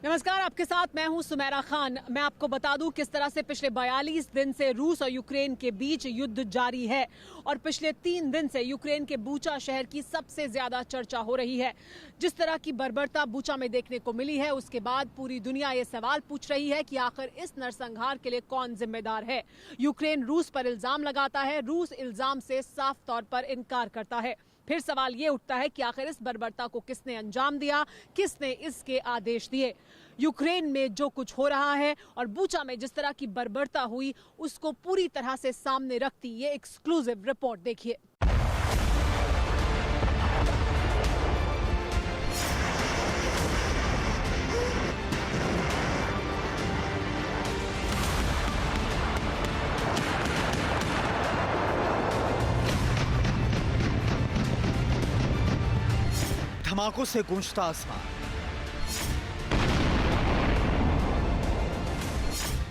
नमस्कार, आपके साथ मैं हूं सुमेरा खान। मैं आपको बता दूं किस तरह से पिछले 42 दिन से रूस और यूक्रेन के बीच युद्ध जारी है और पिछले 3 दिन से यूक्रेन के बूचा शहर की सबसे ज्यादा चर्चा हो रही है। जिस तरह की बर्बरता बूचा में देखने को मिली है, उसके बाद पूरी दुनिया ये सवाल पूछ रही है कि आखिर इस नरसंहार के लिए कौन जिम्मेदार है। यूक्रेन रूस पर इल्जाम लगाता है, रूस इल्जाम से साफ तौर पर इनकार करता है। फिर सवाल ये उठता है कि आखिर इस बर्बरता को किसने अंजाम दिया, किसने इसके आदेश दिए। यूक्रेन में जो कुछ हो रहा है और बूचा में जिस तरह की बर्बरता हुई, उसको पूरी तरह से सामने रखती ये एक्सक्लूसिव रिपोर्ट देखिए। धमाकों से गूंजता आसमान,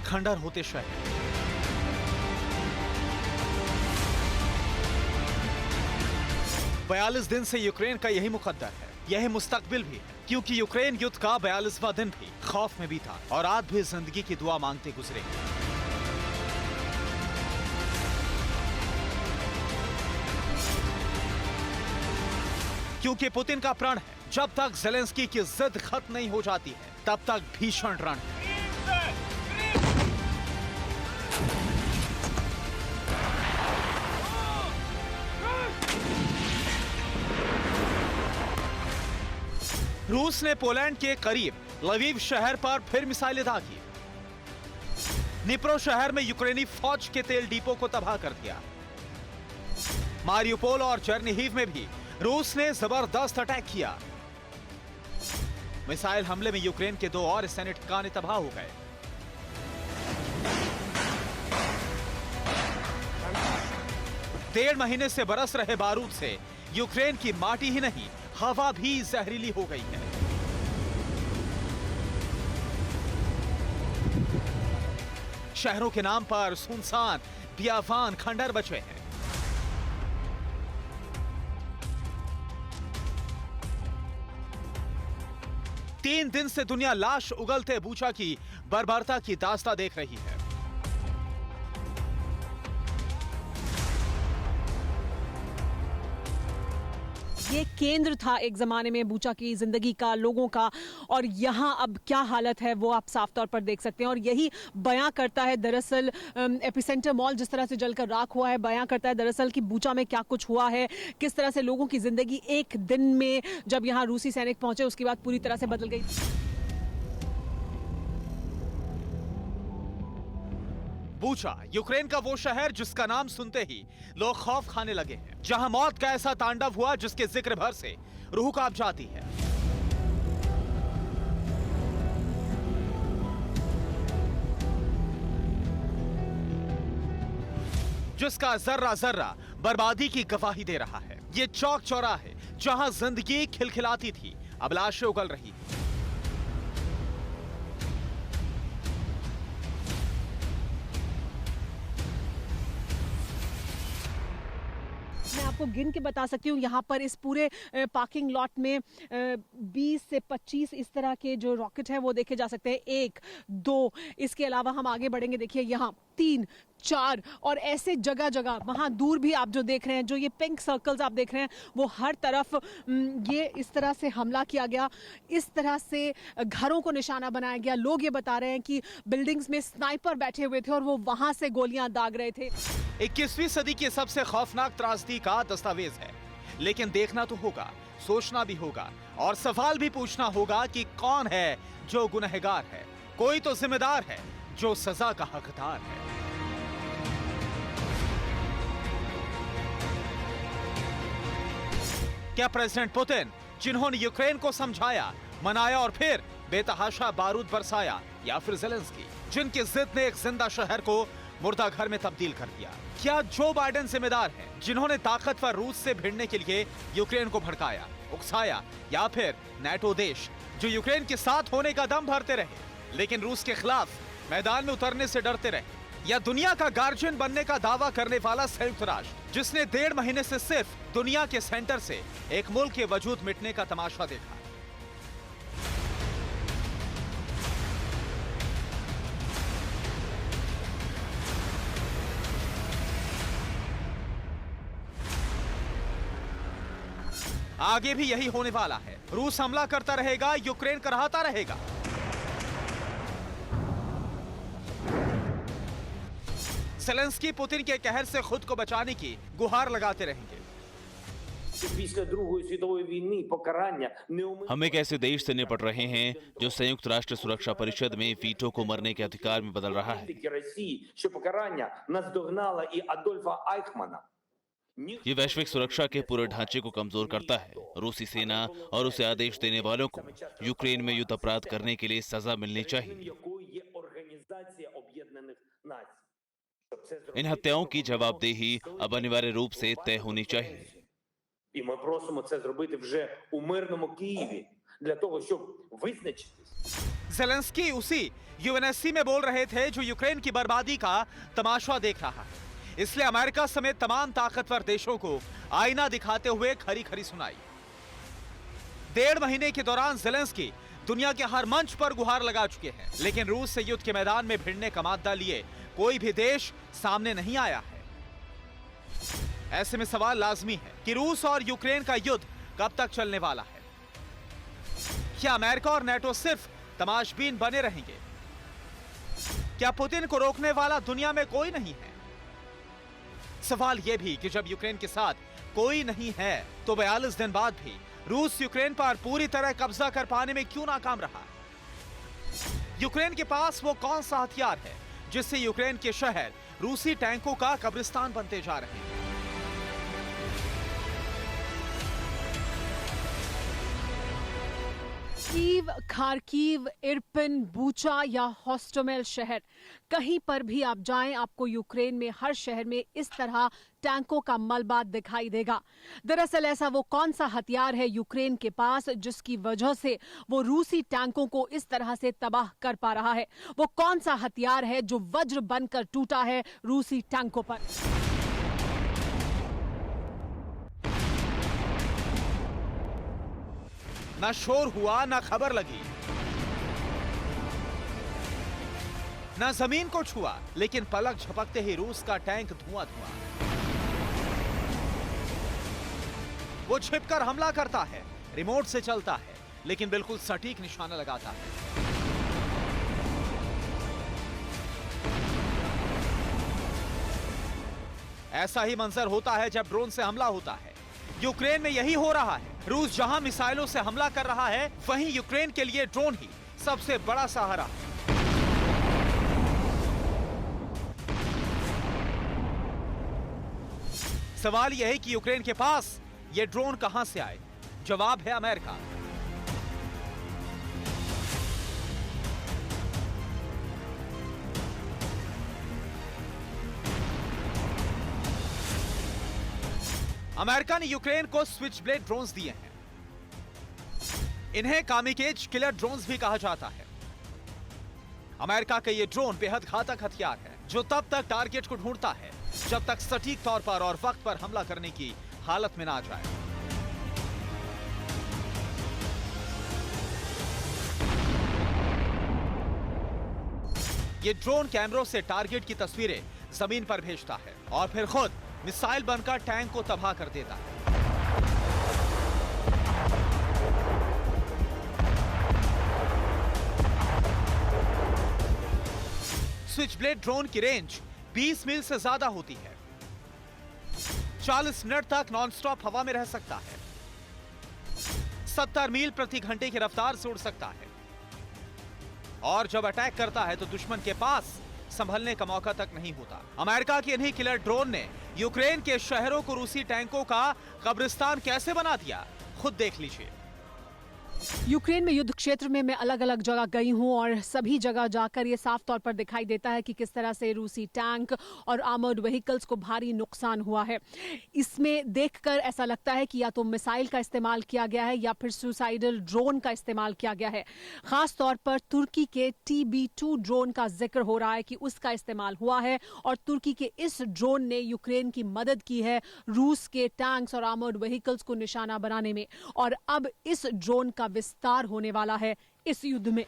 खंडर होते शहर, 42 दिन से यूक्रेन का यही मुकद्दर है, यही मुस्तकबिल भी है, क्योंकि यूक्रेन युद्ध का 42वां दिन भी खौफ में बीता और आज भी जिंदगी की दुआ मांगते गुजरे। क्योंकि पुतिन का प्रण है, जब तक ज़ेलेंस्की की जिद खत्म नहीं हो जाती है, तब तक भीषण रण है। रूस ने पोलैंड के करीब लवीव शहर पर फिर मिसाइलें दागी। निप्रो शहर में यूक्रेनी फौज के तेल डिपो को तबाह कर दिया। मारियुपोल और चेर्निहिव में भी रूस ने जबरदस्त अटैक किया। मिसाइल हमले में यूक्रेन के 2 और सैनिक ठिकाने तबाह हो गए। डेढ़ महीने से बरस रहे बारूद से यूक्रेन की माटी ही नहीं, हवा भी जहरीली हो गई है। शहरों के नाम पर सुनसान बियावान खंडर बचे हैं। तीन दिन से दुनिया लाश उगलते बूचा की बर्बरता की दास्तां देख रही है। ये केंद्र था एक जमाने में बूचा की जिंदगी का, लोगों का, और यहाँ अब क्या हालत है वो आप साफ तौर पर देख सकते हैं। और यही बयां करता है दरअसल एपिसेंटर मॉल जिस तरह से जलकर राख हुआ है, बयां करता है दरअसल कि बूचा में क्या कुछ हुआ है, किस तरह से लोगों की जिंदगी एक दिन में, जब यहाँ रूसी सैनिक पहुंचे उसके बाद पूरी तरह से बदल गई। बूचा यूक्रेन का वो शहर जिसका नाम सुनते ही लोग खौफ खाने लगे हैं, जहां मौत का ऐसा तांडव हुआ जिसके जिक्र भर से रूह कांप जाती है। जिसका जर्रा जर्रा बर्बादी की गवाही दे रहा है। ये चौक चौराहे जहां जिंदगी खिलखिलाती थी, अब लाशें उगल रही है। मैं आपको गिन के बता सकती हूँ, यहाँ पर इस पूरे पार्किंग लॉट में 20 से 25 इस तरह के जो रॉकेट हैं वो देखे जा सकते हैं। 1, 2, इसके अलावा हम आगे बढ़ेंगे, देखिए यहाँ 3, 4 और ऐसे जगह जगह, वहाँ दूर भी आप जो देख रहे हैं, जो ये पिंक सर्कल्स आप देख रहे हैं, वो हर तरफ ये इस तरह से हमला किया गया, इस तरह से घरों को निशाना बनाया गया। लोग ये बता रहे हैं कि बिल्डिंग्स में स्नाइपर बैठे हुए थे और वो वहाँ से गोलियां दाग रहे थे। 21वीं सदी की सबसे खौफनाक त्रासदी का दस्तावेज है, लेकिन देखना तो होगा, सोचना भी होगा और सवाल भी पूछना होगा कि कौन है जो गुनहगार है। कोई तो जिम्मेदार है जो सजा का हकदार है। क्या प्रेसिडेंट पुतिन, जिन्होंने यूक्रेन को समझाया, मनाया और फिर बेतहाशा बारूद बरसाया, या फिर ज़ेलेंस्की, जिनकी जिद ने एक जिंदा शहर को मुर्दा घर में तब्दील कर दिया? क्या जो बाइडेन जिम्मेदार हैं, जिन्होंने ताकतवर रूस से भिड़ने के लिए यूक्रेन को भड़काया, उकसाया, या फिर नाटो देश जो यूक्रेन के साथ होने का दम भरते रहे लेकिन रूस के खिलाफ मैदान में उतरने से डरते रहे, या दुनिया का गार्जियन बनने का दावा करने वाला संयुक्त राष्ट्र, जिसने 1.5 महीने से सिर्फ दुनिया के सेंटर से एक मुल्क के वजूद मिटने का तमाशा देखा? आगे भी यही होने वाला है। रूस हमला करता रहेगा, यूक्रेन कराहता रहेगा। ज़ेलेंस्की पुतिन के कहर से खुद को बचाने की गुहार लगाते रहेंगे। हम एक ऐसे देश से निपट रहे हैं जो संयुक्त राष्ट्र सुरक्षा परिषद में वीटो को मरने के अधिकार में बदल रहा है। ये वैश्विक सुरक्षा के पूरे ढांचे को कमजोर करता है। रूसी सेना और उसे आदेश देने वालों को यूक्रेन में युद्ध अपराध करने के लिए सजा मिलनी चाहिए। इन हत्याओं की जवाबदेही अब अनिवार्य रूप से तय होनी चाहिए। ज़ेलेंस्की उसी यूएनएससी में बोल रहे थे जो यूक्रेन की बर्बादी का तमाशा देख रहा है। इसलिए अमेरिका समेत तमाम ताकतवर देशों को आईना दिखाते हुए खरी खरी सुनाई। 1.5 महीने के दौरान ज़ेलेंस्की दुनिया के हर मंच पर गुहार लगा चुके हैं, लेकिन रूस से युद्ध के मैदान में भिड़ने का माद्दा लिए कोई भी देश सामने नहीं आया है। ऐसे में सवाल लाजमी है कि रूस और यूक्रेन का युद्ध कब तक चलने वाला है? क्या अमेरिका और नेटो सिर्फ तमाशबीन बने रहेंगे? क्या पुतिन को रोकने वाला दुनिया में कोई नहीं है? सवाल यह भी कि जब यूक्रेन के साथ कोई नहीं है तो 42 दिन बाद भी रूस यूक्रेन पर पूरी तरह कब्जा कर पाने में क्यों नाकाम रहा? यूक्रेन के पास वो कौन सा हथियार है जिससे यूक्रेन के शहर रूसी टैंकों का कब्रिस्तान बनते जा रहे हैं? कीव, खार्किव, इरपिन, बूचा या हॉस्टोमेल शहर, कहीं पर भी आप जाएं, आपको यूक्रेन में हर शहर में इस तरह टैंकों का मलबा दिखाई देगा। दरअसल ऐसा वो कौन सा हथियार है यूक्रेन के पास जिसकी वजह से वो रूसी टैंकों को इस तरह से तबाह कर पा रहा है? वो कौन सा हथियार है जो वज्र बनकर टूटा है रूसी टैंकों पर? ना शोर हुआ, ना खबर लगी, ना जमीन को छुआ, लेकिन पलक झपकते ही रूस का टैंक धुआं धुआं। वो छिपकर हमला करता है, रिमोट से चलता है, लेकिन बिल्कुल सटीक निशाना लगाता है। ऐसा ही मंजर होता है जब ड्रोन से हमला होता है। यूक्रेन में यही हो रहा है। रूस जहां मिसाइलों से हमला कर रहा है, वहीं यूक्रेन के लिए ड्रोन ही सबसे बड़ा सहारा है। सवाल यह है कि यूक्रेन के पास ये ड्रोन कहां से आए? जवाब है अमेरिका। अमेरिका ने यूक्रेन को स्विच ब्लेड ड्रोन्स दिए हैं। इन्हें कामिकेज किलर ड्रोन्स भी कहा जाता है। अमेरिका का ये ड्रोन बेहद घातक हथियार है जो तब तक टारगेट को ढूंढता है जब तक सटीक तौर पर और वक्त पर हमला करने की हालत में ना आ जाए। ये ड्रोन कैमरों से टारगेट की तस्वीरें जमीन पर भेजता है और फिर खुद मिसाइल बनकर टैंक को तबाह कर देता है। स्विच ब्लेड ड्रोन की रेंज 20 मील से ज्यादा होती है। 40 मिनट तक नॉनस्टॉप हवा में रह सकता है। 70 मील प्रति घंटे की रफ्तार से उड़ सकता है और जब अटैक करता है तो दुश्मन के पास संभलने का मौका तक नहीं होता। अमेरिका के इन्हीं किलर ड्रोन ने यूक्रेन के शहरों को रूसी टैंकों का कब्रिस्तान कैसे बना दिया, खुद देख लीजिए। यूक्रेन में युद्ध क्षेत्र में मैं अलग अलग जगह गई हूं और सभी जगह जाकर ये साफ तौर पर दिखाई देता है कि किस तरह से रूसी टैंक और आर्मर्ड व्हीकल्स को भारी नुकसान हुआ है। इसमें देखकर ऐसा लगता है कि या तो मिसाइल का इस्तेमाल किया गया है या फिर सुसाइडल ड्रोन का इस्तेमाल किया गया है। खास तौर पर तुर्की के TB2 ड्रोन का जिक्र हो रहा है कि उसका इस्तेमाल हुआ है और तुर्की के इस ड्रोन ने यूक्रेन की मदद की है रूस के टैंक्स और आर्मर्ड व्हीकल्स को निशाना बनाने में। और अब इस ड्रोन का विस्तार होने वाला है इस युद्ध में।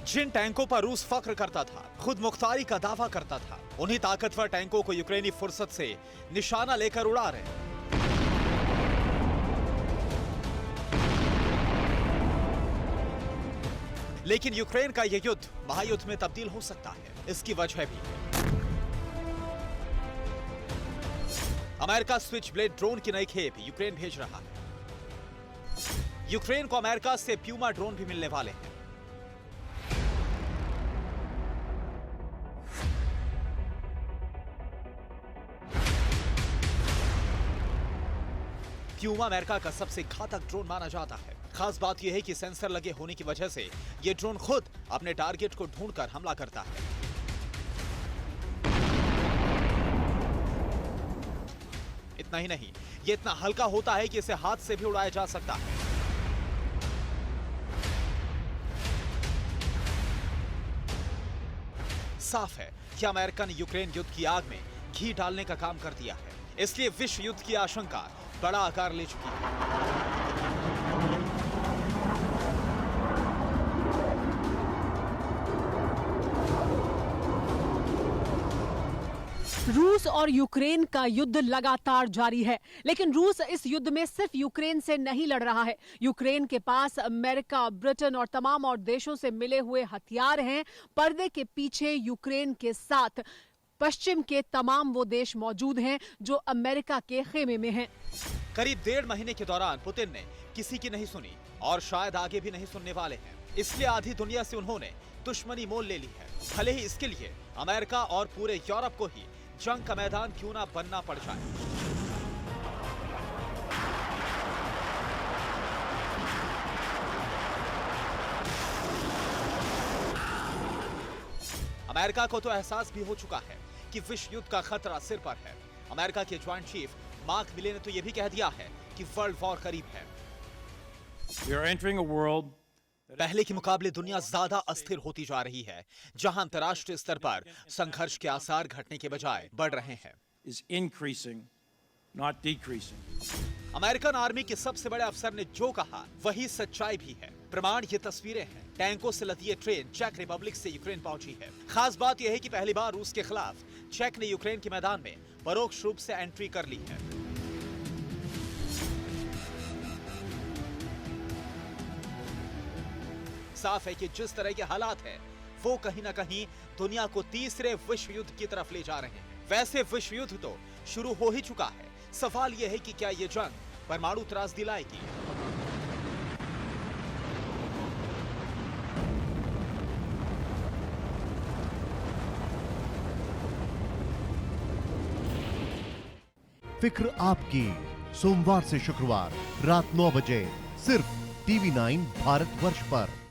जिन टैंकों पर रूस फख्र करता था, खुद मुख्तारी का दावा करता था, उन्हीं ताकतवर टैंकों को यूक्रेनी फुर्सत से निशाना लेकर उड़ा रहे हैं। लेकिन यूक्रेन का यह युद्ध महायुद्ध में तब्दील हो सकता है। इसकी वजह भी है। अमेरिका स्विच ब्लेड ड्रोन की नई खेप यूक्रेन भेज रहा है। यूक्रेन को अमेरिका से प्यूमा ड्रोन भी मिलने वाले हैं। प्यूमा अमेरिका का सबसे घातक ड्रोन माना जाता है। खास बात यह है कि सेंसर लगे होने की वजह से यह ड्रोन खुद अपने टारगेट को ढूंढकर हमला करता है। इतना ही नहीं, यह इतना हल्का होता है कि इसे हाथ से भी उड़ाया जा सकता है। साफ है कि अमेरिका ने यूक्रेन युद्ध की आग में घी डालने का काम कर दिया है। इसलिए विश्व युद्ध की आशंका बड़ा आकार ले चुकी है। रूस और यूक्रेन का युद्ध लगातार जारी है, लेकिन रूस इस युद्ध में सिर्फ यूक्रेन से नहीं लड़ रहा है। यूक्रेन के पास अमेरिका, ब्रिटेन और तमाम और देशों से मिले हुए हथियार हैं। पर्दे के पीछे यूक्रेन के साथ पश्चिम के तमाम वो देश मौजूद हैं जो अमेरिका के खेमे में हैं। करीब 1.5 महीने के दौरान पुतिन ने किसी की नहीं सुनी और शायद आगे भी नहीं सुनने वाले हैं। इसलिए आधी दुनिया से उन्होंने दुश्मनी मोल ले ली है, भले ही इसके लिए अमेरिका और पूरे यूरोप को ही जंग का मैदान क्यों ना बनना पड़ जाए। अमेरिका को तो एहसास भी हो चुका है कि विश्व युद्ध का खतरा सिर पर है। अमेरिका के ज्वाइंट चीफ मार्क मिले ने तो यह भी कह दिया है कि वर्ल्ड वॉर करीब है। पहले के मुकाबले दुनिया ज्यादा अस्थिर होती जा रही है, जहां अंतर्राष्ट्रीय स्तर पर संघर्ष के आसार घटने के बजाय बढ़ रहे हैं। अमेरिकन आर्मी के सबसे बड़े अफसर ने जो कहा वही सच्चाई भी है। प्रमाण ये तस्वीरें हैं। टैंकों से लदी ये ट्रेन चेक रिपब्लिक से यूक्रेन पहुंची है। खास बात यह है कि पहली बार रूस के खिलाफ चेक ने यूक्रेन के मैदान में परोक्ष रूप से एंट्री कर ली है। साफ है कि जिस तरह के हालात हैं, वो कहीं ना कहीं दुनिया को तीसरे विश्व युद्ध की तरफ ले जा रहे हैं। वैसे विश्व युद्ध तो शुरू हो ही चुका है। सवाल यह है कि क्या ये जंग परमाणु त्रासदी लाएगी? फिक्र आपकी, सोमवार से शुक्रवार रात 9 बजे सिर्फ TV9 भारतवर्ष पर।